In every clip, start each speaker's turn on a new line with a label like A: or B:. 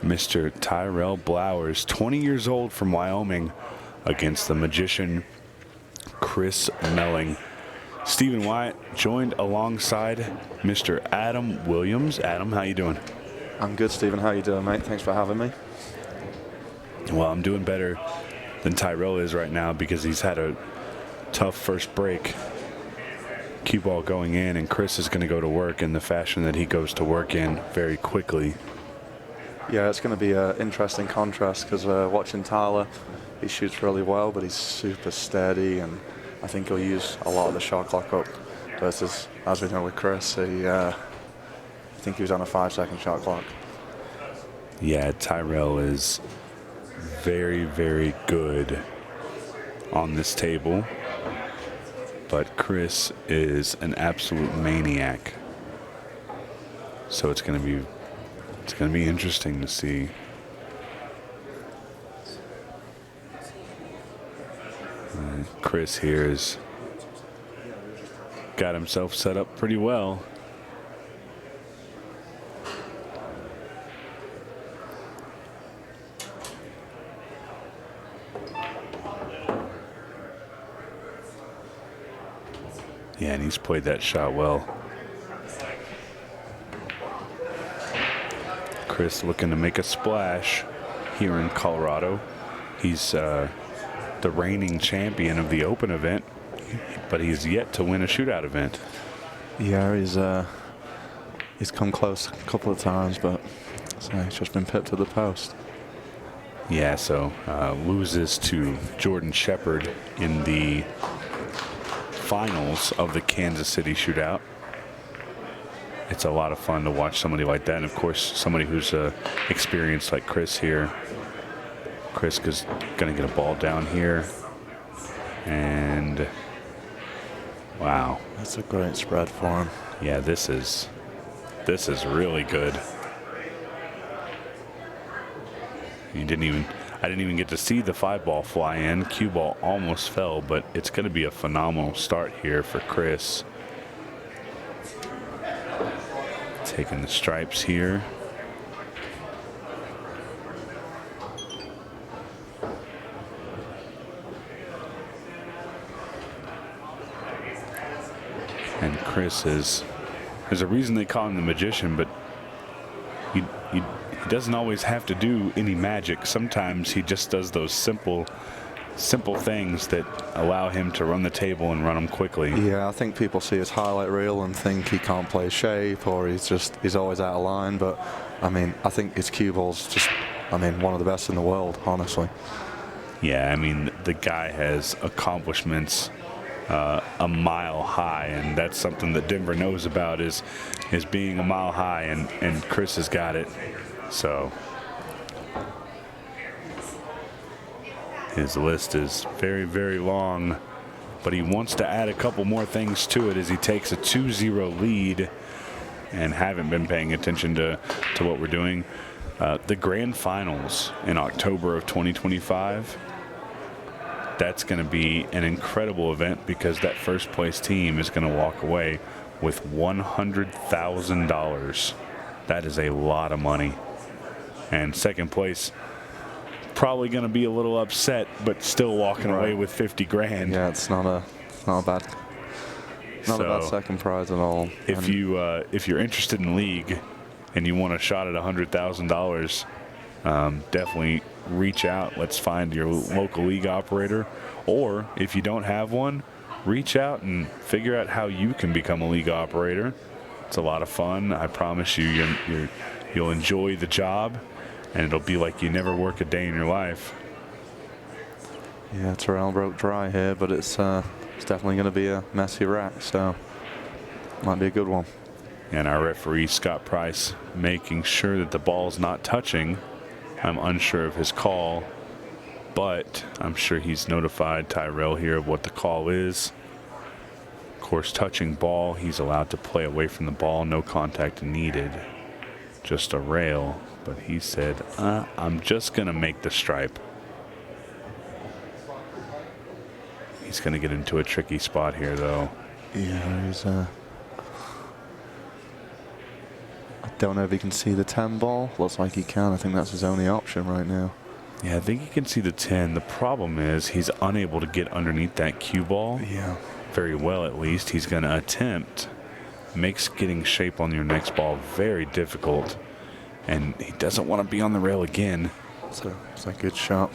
A: Mr. Tyrel Blowers, 20 years old from Wyoming, against the magician Chris Melling. Stephen Wyatt joined alongside Mr. Adam Williams. Adam, how you doing?
B: I'm good, Stephen. How you doing, mate? Thanks for having me.
A: Well, I'm doing better than Tyrel is right now because he's had a tough first break. Cue ball going in, and Chris is going to go to work in the fashion that he goes to work in very quickly.
B: Yeah, it's going to be an interesting contrast because watching Tyler, he shoots really well, but he's super steady, and I think he'll use a lot of the shot clock up. Versus, as we know with Chris, I think he was on a 5-second shot clock.
A: Yeah, Tyrel is very, very good on this table, but Chris is an absolute maniac. So it's going to be interesting to see. Chris here has got himself set up pretty well. Yeah, and he's played that shot well. Chris looking to make a splash here in Colorado. He's the reigning champion of the Open event, but he's yet to win a shootout event.
B: Yeah, he's come close a couple of times, but he's just been pipped to the post.
A: Yeah, so loses to Jordan Shepard in the finals of the Kansas City Shootout. It's a lot of fun to watch somebody like that, and of course somebody who's experienced like Chris here. Chris is going to get a ball down here, and wow,
B: that's a great spread for him.
A: Yeah, this is really good. I didn't even get to see the 5-ball fly in. Cue ball almost fell, but it's going to be a phenomenal start here for Chris. Taking the stripes here. And Chris there's a reason they call him the magician, but he doesn't always have to do any magic. Sometimes he just does those simple things that allow him to run the table and run them quickly.
B: Yeah, I think people see his highlight reel and think he can't play shape, or he's always out of line. But I mean, I think his cue ball's just, one of the best in the world, honestly.
A: Yeah, the guy has accomplishments a mile high, and that's something that Denver knows about is being a mile high, and Chris has got it. So his list is very, very long, but he wants to add a couple more things to it as he takes a 2-0 lead, and haven't been paying attention to what we're doing. The grand finals in October of 2025, that's going to be an incredible event because that first place team is going to walk away with $100,000. That is a lot of money. And second place, probably going to be a little upset, but still walking away with 50 grand.
B: Yeah, it's not a bad second prize at all.
A: If you're interested in league and you want a shot at $100,000, definitely reach out. Let's find your local league operator, or if you don't have one, reach out and figure out how you can become a league operator. It's a lot of fun. I promise you'll enjoy the job, and it'll be like you never work a day in your life.
B: Yeah, Tyrel broke dry here, but it's definitely going to be a messy rack, so might be a good one.
A: And our referee, Scott Price, making sure that the ball's not touching. I'm unsure of his call, but I'm sure he's notified Tyrel here of what the call is. Of course, touching ball, he's allowed to play away from the ball, no contact needed, just a rail. But he said, I'm just going to make the stripe. He's going to get into a tricky spot here, though.
B: Yeah, he's Don't know if he can see the 10 ball. Looks like he can. I think that's his only option right now.
A: Yeah, I think he can see the 10. The problem is he's unable to get underneath that cue ball.
B: Yeah.
A: Very well, at least. He's going to attempt. Makes getting shape on your next ball very difficult. And he doesn't want to be on the rail again.
B: So it's a good shot.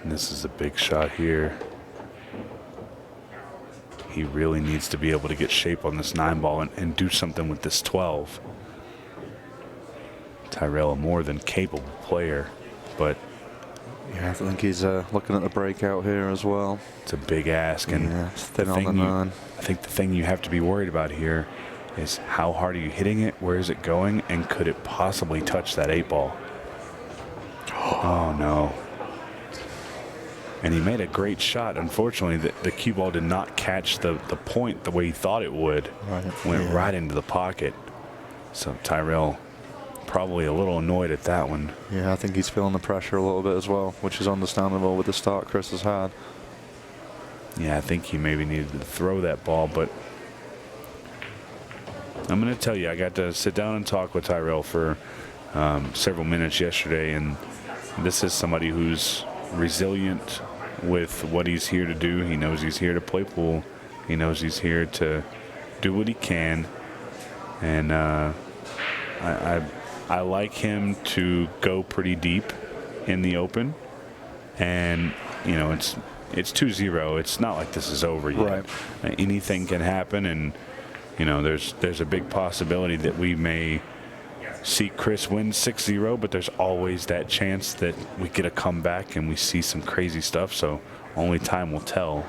A: And this is a big shot here. He really needs to be able to get shape on this 9 ball and do something with this 12. Tyrel, a more than capable player, but
B: yeah, I think he's looking at the breakout here as well.
A: It's a big ask, and
B: yeah, it's thin on the 9.
A: I think the thing you have to be worried about here is how hard are you hitting it, where is it going, and could it possibly touch that 8 ball? Oh no. And he made a great shot. Unfortunately, the cue ball did not catch the point the way he thought it would.
B: Right.
A: Went right into the pocket. So Tyrel probably a little annoyed at that one.
B: Yeah, I think he's feeling the pressure a little bit as well, which is understandable with the start Chris has had.
A: Yeah, I think he maybe needed to throw that ball, but I'm going to tell you, I got to sit down and talk with Tyrel for several minutes yesterday, and this is somebody who's resilient with what he's here to do. He knows he's here to play pool. He knows he's here to do what he can. And I like him to go pretty deep in the open. And, you know, it's 2-0. It's not like this is over yet.
B: Right.
A: Anything can happen, and, you know, there's a big possibility that we may see Chris win 6-0, but there's always that chance that we get a comeback and we see some crazy stuff, so only time will tell.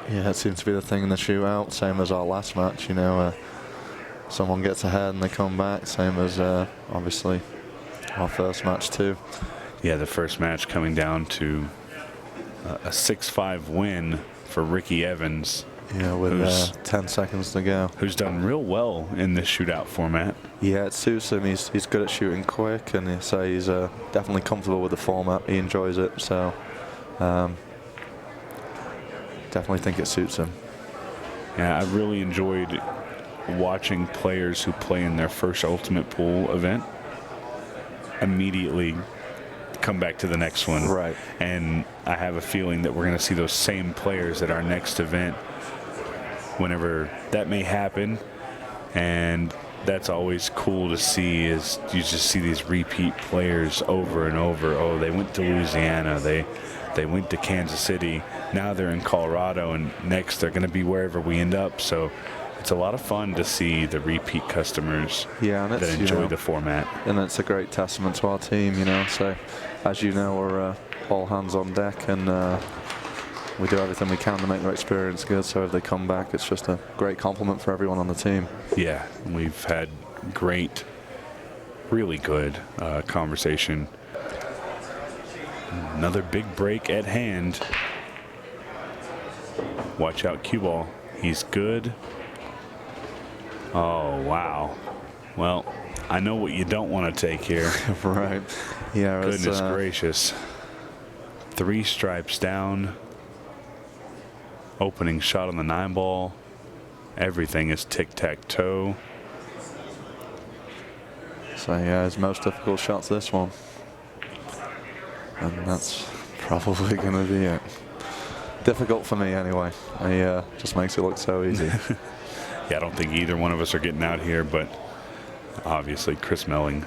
B: Yeah, that seems to be the thing in the shootout, same as our last match, you know. Someone gets ahead and they come back, same as obviously our first match too.
A: Yeah, the first match coming down to a 6-5 win for Ricky Evans.
B: Yeah, with 10 seconds to go.
A: Who's done real well in this shootout format.
B: Yeah, it suits him. He's good at shooting quick, and he's definitely comfortable with the format. He enjoys it, so definitely think it suits him.
A: Yeah, I really enjoyed watching players who play in their first Ultimate Pool event immediately come back to the next one.
B: Right.
A: And I have a feeling that we're going to see those same players at our next event whenever that may happen. And that's always cool to see, is you just see these repeat players over and over. Oh, they went to Louisiana, they went to Kansas City, now they're in Colorado, and next they're going to be wherever we end up. So it's a lot of fun to see the repeat customers that enjoy the format.
B: And it's a great testament to our team, you know. So as you know, we're all hands on deck, and we do everything we can to make their experience good. So if they come back, it's just a great compliment for everyone on the team.
A: Yeah, we've had great, really good conversation. Another big break at hand. Watch out, cue ball. He's good. Oh, wow. Well, I know what you don't want to take here.
B: Right. Yeah.
A: Goodness gracious. 3 stripes down. Opening shot on the 9 ball. Everything is tic-tac-toe.
B: So yeah, his most difficult shot's this one. And that's probably going to be it. Difficult for me anyway. He just makes it look so easy.
A: Yeah, I don't think either one of us are getting out here, but obviously Chris Melling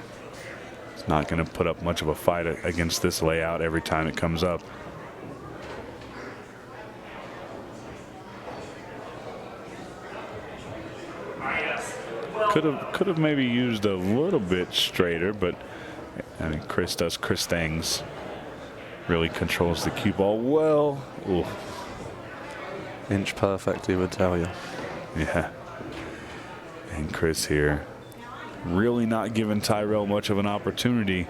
A: is not going to put up much of a fight against this layout every time it comes up. Could have maybe used a little bit straighter, but I mean, Chris does Chris things. Really controls the cue ball well. Ooh.
B: Inch perfect, he would tell you.
A: Yeah. And Chris here really not giving Tyrel much of an opportunity.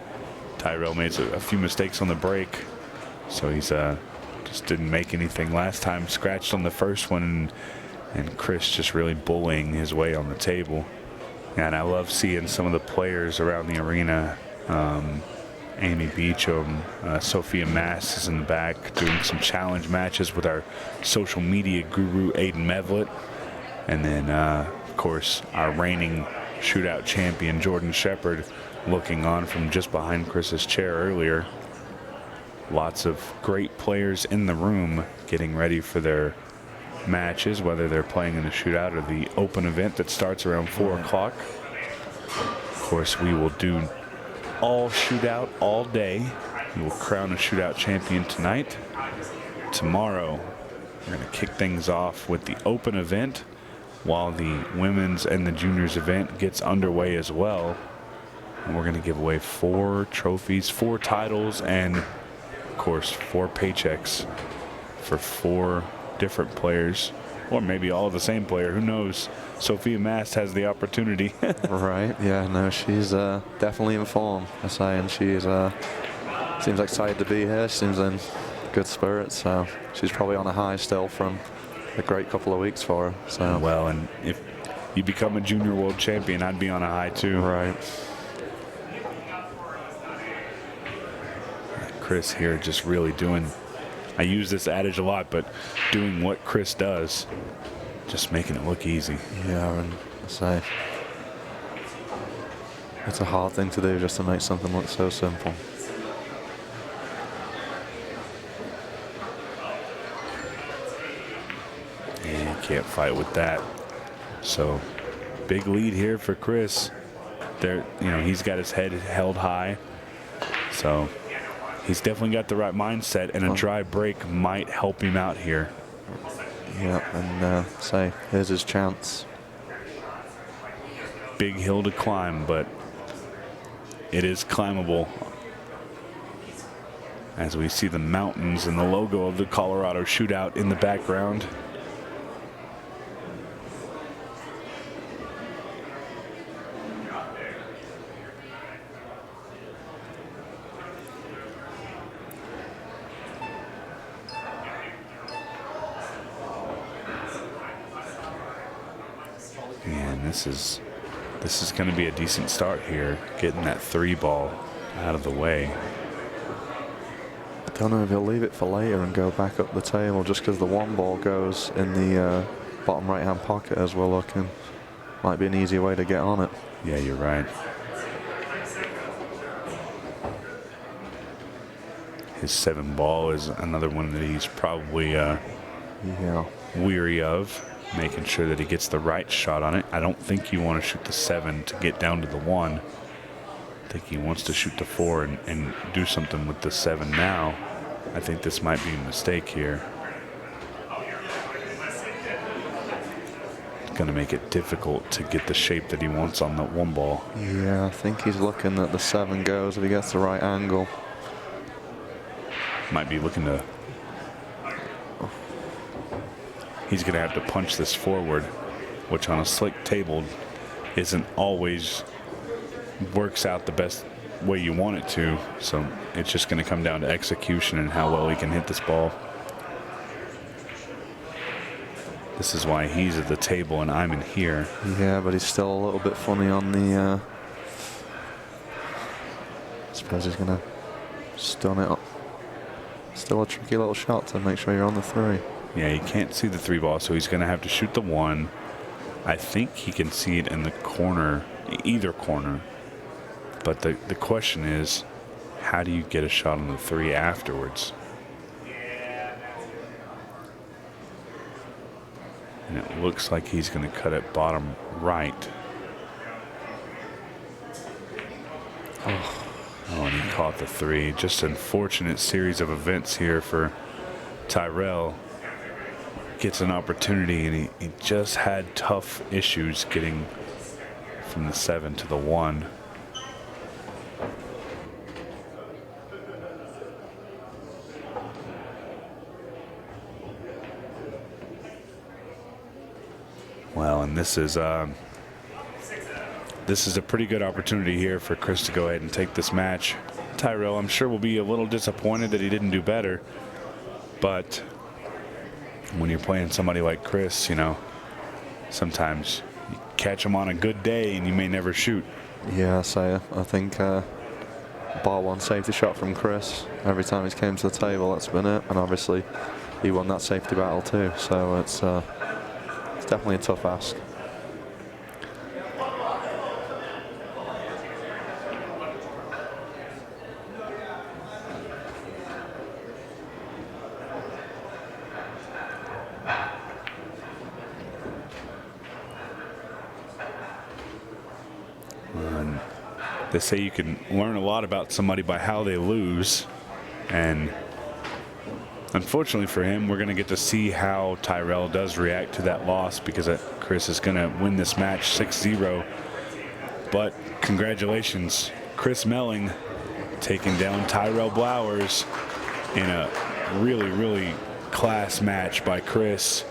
A: Tyrel made a few mistakes on the break, so he's Just didn't make anything last time. Scratched on the first one, and Chris just really bullying his way on the table. And I love seeing some of the players around the arena. Amy Beecham, Sophia Mass is in the back doing some challenge matches with our social media guru, Aiden Mevlett. And then, of course, our reigning shootout champion, Jordan Shepard, looking on from just behind Chris's chair earlier. Lots of great players in the room getting ready for their matches, whether they're playing in the shootout or the open event that starts around 4 o'clock. Of course, we will do all shootout all day. We will crown a shootout champion tonight. Tomorrow, we're going to kick things off with the open event while the women's and the juniors event gets underway as well. And we're going to give away 4 trophies, 4 titles, and of course 4 paychecks for 4 different players, or maybe all the same player, who knows. Sophia Mast has the opportunity.
B: Right, yeah, no, she's definitely in form, I say, and she's seems excited to be here. She seems in good spirits, so she's probably on a high still from a great couple of weeks for her. So
A: well, and if you become a junior world champion, I'd be on a high too.
B: Right.
A: Chris here just really doing, I use this adage a lot, but doing what Chris does, just making it look easy.
B: Yeah, and I say it's a hard thing to do, just to make something look so simple.
A: And you can't fight with that. So big lead here for Chris. There, you know, he's got his head held high. So he's definitely got the right mindset, and a dry break might help him out here.
B: Yeah, and say, here's his chance.
A: Big hill to climb, but it is climbable. As we see the mountains and the logo of the Colorado Shootout in the background. And this is going to be a decent start here, getting that 3 ball out of the way.
B: I don't know if he'll leave it for later and go back up the table, just because the 1 ball goes in the bottom right hand pocket as we're looking. Might be an easier way to get on it.
A: Yeah, you're right. His 7 ball is another one that he's probably weary of, making sure that he gets the right shot on it. I don't think you want to shoot the 7 to get down to the 1. I think he wants to shoot the 4 and do something with the 7 now. I think this might be a mistake here. It's going to make it difficult to get the shape that he wants on that 1 ball.
B: Yeah, I think he's looking at the 7 goes if he gets the right angle.
A: Might be looking to... He's going to have to punch this forward, which on a slick table isn't always works out the best way you want it to. So it's just going to come down to execution and how well he can hit this ball. This is why he's at the table and I'm in here.
B: Yeah, but he's still a little bit funny on the... I suppose he's going to stun it up. Still a tricky little shot to make sure you're on the 3.
A: Yeah, he can't see the 3 ball, so he's going to have to shoot the 1. I think he can see it in the corner, either corner. But the question is, how do you get a shot on the 3 afterwards? And it looks like he's going to cut it bottom right. Oh, and he caught the 3. Just an unfortunate series of events here for Tyrel. Gets an opportunity, and he just had tough issues getting from the 7 to the 1. Well, and this is a pretty good opportunity here for Chris to go ahead and take this match. Tyrel, I'm sure, will be a little disappointed that he didn't do better. But when you're playing somebody like Chris, you know, sometimes you catch him on a good day and you may never shoot.
B: Yeah, so I think bar one safety shot from Chris. Every time he's came to the table, that's been it. And obviously, he won that safety battle too. So it's definitely a tough ask.
A: They say you can learn a lot about somebody by how they lose. And unfortunately for him, we're going to get to see how Tyrel does react to that loss, because Chris is going to win this match 6-0. But congratulations, Chris Melling taking down Tyrel Blowers in a really, really class match by Chris.